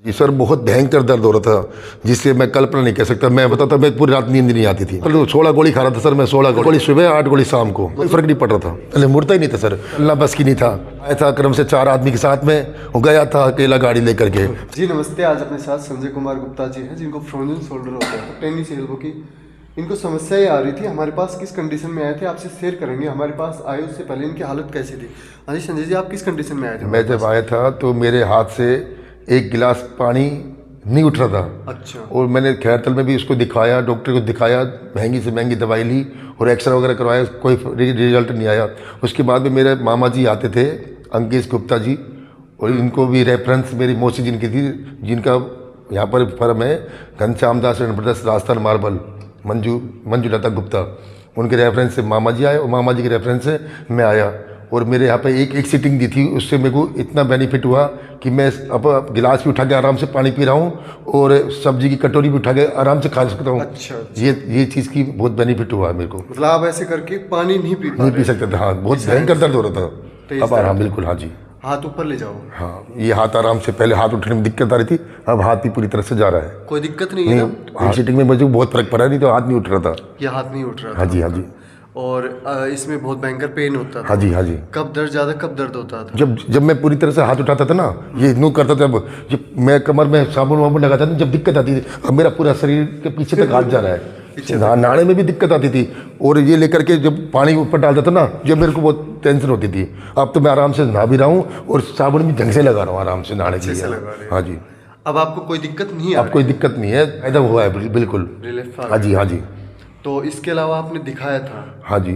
जी sir, बहुत भयंकर दर्द हो रहा था जिससे मैं कल्पना नहीं कर सकता। मैं बताता, मैं पूरी रात नींद नहीं आती थी। 16 गोली खा रहा था सर मैं, 16 गोली सुबह, 8 गोली शाम को। कोई फर्क नहीं पड़ रहा था। पहले मुड़ता ही नहीं था सर, अल्लाह बस की नहीं था। आया था क्रम से 4 आदमी के साथ में, वो गया था अकेला गाड़ी लेकर के। जी नमस्ते, आज अपने साथ संजय कुमार गुप्ता जी हैं जिनको फ्रोजन शोल्डर होता है, तो टेनिस एल्बो की इनको समस्याएं आ रही थी। हमारे पास किस कंडीशन में आए थे आपसे शेयर करेंगे। हमारे पास आए उससे पहले इनकी हालत कैसी थी। हाँ जी संजय जी, आप किस कंडीशन में आए थे? मैं जब आया था तो मेरे हाथ से एक गिलास पानी नहीं उठ रहा था। अच्छा। और मैंने खैरतल में भी उसको दिखाया, डॉक्टर को दिखाया, महंगी से महंगी दवाई ली और एक्सरे वगैरह करवाया, कोई रिजल्ट नहीं आया। उसके बाद में मेरे मामा जी आते थे, अंकेश गुप्ता जी, और इनको भी रेफरेंस मेरी मौसी जिनकी थी, जिनका यहाँ पर फर्म है Ghanshyam Das and brothers Rajasthan marble, Manjulata Gupta, उनके रेफरेंस से मामा जी आए और मामा जी के रेफरेंस से मैं आया। और मेरे यहाँ पे एक सीटिंग दी थी, उससे मेरे को इतना बेनिफिट हुआ कि मैं अब गिलास भी उठा के आराम से पानी पी रहा हूँ और सब्जी की कटोरी भी उठा के आराम से खा सकता हूँ। अच्छा। ये चीज़ की बहुत बेनिफिट हुआ है मेरे को। मतलब आप ऐसे करके पानी नहीं पी सकते थे। हाँ, बहुत भयंकर दर्द हो रहा था। अब आराम बिल्कुल। हाँ जी, हाथ ऊपर ले जाओ। हाँ, ये हाथ आराम से, पहले हाथ उठने में दिक्कत आ रही थी, अब हाथ भी पूरी तरह से जा रहा है। कोई दिक्कत नहीं है? हाँ, सीटिंग में मुझे बहुत फर्क पड़ा, नहीं तो हाथ नहीं उठ रहा था। ये हाथ नहीं उठ रहा था? हाँ जी, हाँ जी। और इसमें बहुत भयंकर पेन होता था? हाँ जी, हाँ जी। कब दर्द ज़्यादा, कब दर्द होता था? जब मैं पूरी तरह से हाथ उठाता था ना, ये यूँ करता था, जब मैं कमर में साबुन वाबुन लगाता था, जब दिक्कत आती थी। अब मेरा पूरा शरीर के पीछे तक हाथ जा रहा है। नाड़े में भी दिक्कत आती थी, और ये लेकर के जब पानी ऊपर डालता था ना, जब मेरे को बहुत टेंशन होती थी। अब तो मैं आराम से नहा भी रहा हूँ और साबुन भी ढंग से लगा रहा हूँ आराम से नहाने के लिए। हाँ जी। अब आपको कोई दिक्कत नहीं है? अब कोई दिक्कत नहीं है, फायदा हुआ है बिल्कुल। हाँ जी, हाँ जी। तो इसके अलावा आपने दिखाया था? हाँ जी।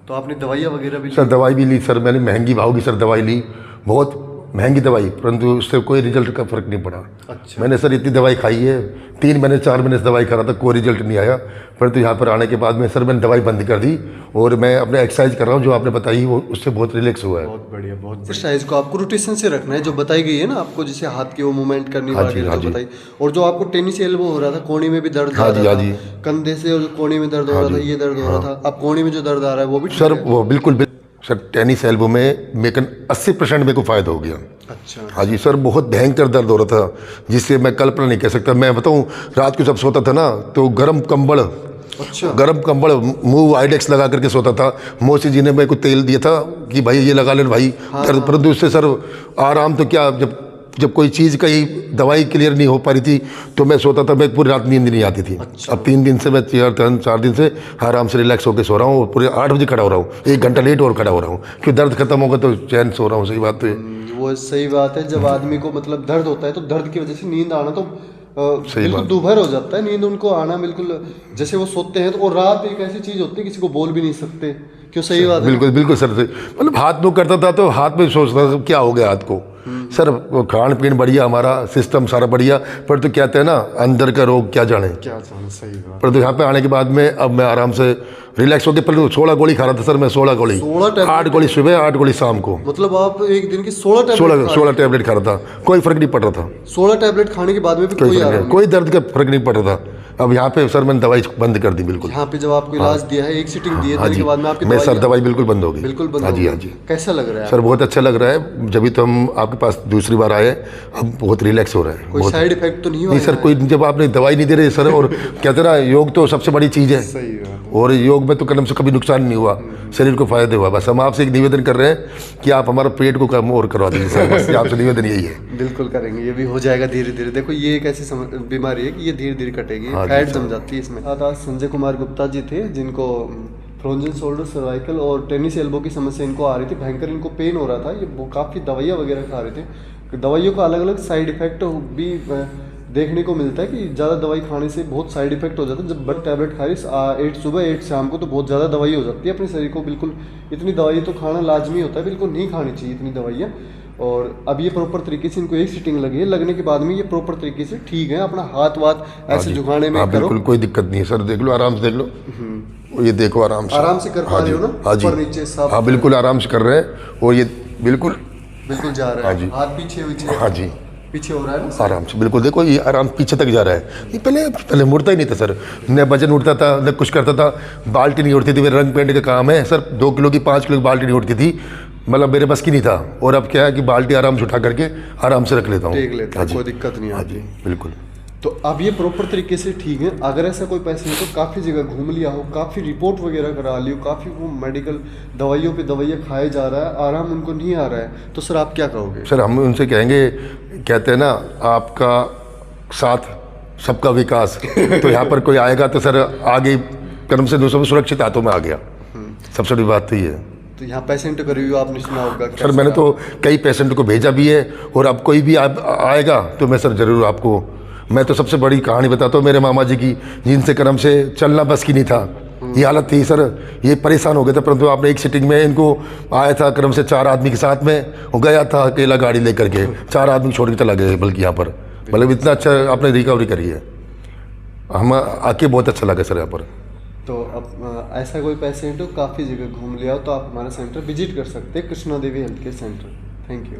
तो आपने दवाइयाँ वगैरह भी सर दवाई भी ली सर, मैंने महंगी भाव की सर दवाई ली, बहुत महंगी दवाई, परंतु उससे कोई रिजल्ट का फर्क नहीं पड़ा। अच्छा। मैंने सर इतनी दवाई खाई है, 3 महीने 4 महीने से दवाई खा रहा था, कोई रिजल्ट नहीं आया। परंतु यहाँ पर आने के बाद में सर मैंने दवाई बंद कर दी और मैं अपने एक्सरसाइज कर रहा हूँ, जो आपने बताई वो उससे बहुत रिलैक्स हुआ है। बहुत बढ़िया, बहुत बढ़िया। एक्सरसाइज को आपको रोटेशन से रखना है, जो बताई गई है ना आपको, जैसे हाथ की वो मूवमेंट करनी है बताई। और जो आपको टेनिस एल्बो हो रहा था, कोहनी में भी दर्द आ रहा था, कंधे से कोहनी में दर्द हो रहा था, ये दर्द हो रहा था, अब कोहनी में जो दर्द आ रहा है वो भी सर वो बिल्कुल सर टेनिस एल्बो में मेरे 80% मेरे को फ़ायदा हो गया। अच्छा। हाँ जी सर, बहुत भयंकर दर्द हो रहा था जिससे मैं कल्पना नहीं कर सकता। मैं बताऊँ, रात को जब सोता था ना तो गर्म कंबल, अच्छा, गर्म कंबल मुंह आइडेक्स लगा करके सोता था। मौसी जी ने मेरे को तेल दिया था कि भाई ये लगा ले भाई, दर्द। परंतु उससे सर आराम तो क्या, जब कोई चीज़ का ही दवाई क्लियर नहीं हो पा रही थी तो मैं सोता था, मैं पूरी रात नींद नहीं आती थी। अच्छा। अब 3 दिन से मैं 4 दिन से आराम से रिलैक्स होकर सो रहा हूँ और पूरे 8 बजे खड़ा हो रहा हूँ, 1 घंटा लेट और खड़ा हो रहा हूँ, क्योंकि दर्द खत्म होगा तो चैन सो रहा हूँ। सही बात है वो, सही बात है। जब आदमी को मतलब दर्द होता है तो दर्द की वजह से नींद आना तो बिल्कुल दोपहर हो जाता है, नींद उनको आना बिल्कुल, जैसे वो सोते हैं तो। और रात एक ऐसी चीज़ होती है किसी को बोल भी नहीं सकते, क्यों? सही बात है। बिल्कुल बिल्कुल सर, मतलब हाथ में करता था तो हाथ में सोचता था क्या हो गया हाथ को। सर वो खान पीन बढ़िया, हमारा सिस्टम सारा बढ़िया, पर तो कहते हैं ना अंदर का रोग क्या जाने। सही बात। पर तो यहाँ पे आने के बाद में अब मैं आराम से रिलैक्स होकर, पहले 16 गोली खा रहा था सर मैं, 16 गोली, 8 गोली सुबह, 8 गोली शाम को। मतलब आप एक दिन की 16 टैबलेट खा रहा था, कोई फर्क नहीं पड़ रहा था। 16 टैबलेट खाने के बाद में भी कोई दर्द का फर्क नहीं पड़ रहा था। अब यहाँ पे सर मैंने दवाई बंद कर दी बिल्कुल। यहाँ पे जब आपको इलाज दिया है, एक सीटिंग दी है, के बाद में आपकी मैं सर दवाई बिल्कुल बंद हो गई। बिल्कुल बंद। हाँ जी, हाँ जी। कैसा लग रहा है सर? बहुत अच्छा लग रहा है, जब भी तो हम आपके पास दूसरी बार आए, अब बहुत रिलैक्स हो रहा है। कोई साइड इफेक्ट तो नहीं हुआ? नहीं सर, कोई, जब आपने दवाई नहीं दे रहे सर, और कहते ना योग तो सबसे बड़ी चीज़ है। सही है। और योग में तो कदम से कभी नुकसान नहीं हुआ, शरीर को फायदे हुआ। बस हम आपसे एक निवेदन कर रहे हैं कि आप हमारा पेट को कम और करवा दीजिए सर, बस आपसे निवेदन यही है। बिल्कुल करेंगे, ये भी हो जाएगा धीरे धीरे। देखो ये एक ऐसी बीमारी है कि ये धीरे धीरे कटेगी, फैट जम जाती है इसमें। आज संजय कुमार गुप्ता जी थे जिनको फ्रोजन शोल्डर, सर्वाइकल और टेनिस एल्बो की समस्या इनको आ रही थी, भयंकर इनको पेन हो रहा था। ये काफ़ी दवाइयाँ वगैरह खा रहे थे। दवाइयों का अलग अलग साइड इफेक्ट भी देखने को मिलता है कि ज़्यादा दवाई खाने से बहुत साइड इफेक्ट हो जाता है। जब बट टैबलेट खा रही 8 सुबह 8 शाम को तो बहुत ज़्यादा दवाई हो जाती है अपने शरीर को। बिल्कुल इतनी दवाई तो खाना लाजमी होता है, बिल्कुल नहीं खानी चाहिए इतनी दवाइयाँ। और अब ये प्रॉपर तरीके से इनको एक सीटिंग लगी है, लगने के बाद में ये प्रॉपर तरीके से ठीक है। अपना हाथ वाथ ऐसे झुकाने में करो, बिल्कुल कोई दिक्कत नहीं है सर। देख लो, आराम से देख लो, ये देखो आराम से कर पा रहे हो ना? हाँ जी, नीचे सब। हाँ बिल्कुल आराम से कर रहे हैं, और ये बिल्कुल जा रहा है। हाथ पीछे, हाँ जी, पीछे हो रहा है ना आराम से। बिल्कुल देखो, ये आराम पीछे तक जा रहा है। ये पहले मुड़ता ही नहीं था सर, न वजन उठता था न कुछ करता था, बाल्टी नहीं उठती थी। मेरे रंग पेंट का काम है सर, 2 किलो की 5 किलो की बाल्टी नहीं उठती थी। मतलब मेरे बस की नहीं था। और अब क्या है कि बाल्टी आराम से उठा करके आराम से रख लेता हूँ। टेक लेते हैं, कोई दिक्कत नहीं हाँ आती। जी बिल्कुल। तो अब ये प्रॉपर तरीके से ठीक है। अगर ऐसा कोई पेशेंट तो काफ़ी जगह घूम लिया हो, काफ़ी रिपोर्ट वगैरह करा ली हो, काफ़ी वो मेडिकल दवाइयों पे दवाइयाँ खाए जा रहा है, आराम उनको नहीं आ रहा है, तो सर आप क्या कहोगे? सर हम उनसे कहेंगे, कहते हैं ना आपका साथ सबका विकास। तो यहाँ पर कोई आएगा तो सर आगे कर्म से दूसरों में सुरक्षित हाथों में आ गया। सबसे बड़ी बात तो ये है। तो यहाँ पेशेंट का रिव्यू आपने सुना होगा। सर मैंने तो कई पेशेंट को भेजा भी है, और अब कोई भी आएगा तो मैं सर ज़रूर आपको, मैं तो सबसे बड़ी कहानी बताता हूँ मेरे मामा जी की, जिनसे कर्म से चलना बस की नहीं था, ये हालत थी सर, ये परेशान हो गए थे। परंतु आपने एक सिटिंग में इनको आया था कर्म से 4 आदमी के साथ में, वो गया था अकेला गाड़ी लेकर के, 4 आदमी छोड़ के चला गया। बल्कि यहाँ पर मतलब इतना अच्छा आपने रिकवरी करी है, हम आके बहुत अच्छा लगा सर यहाँ पर। तो अब ऐसा कोई पेशेंट हो काफ़ी जगह घूम लिया हो तो आप हमारा सेंटर विजिट कर सकते हैं, Krishna Devi health care centre. Thank you.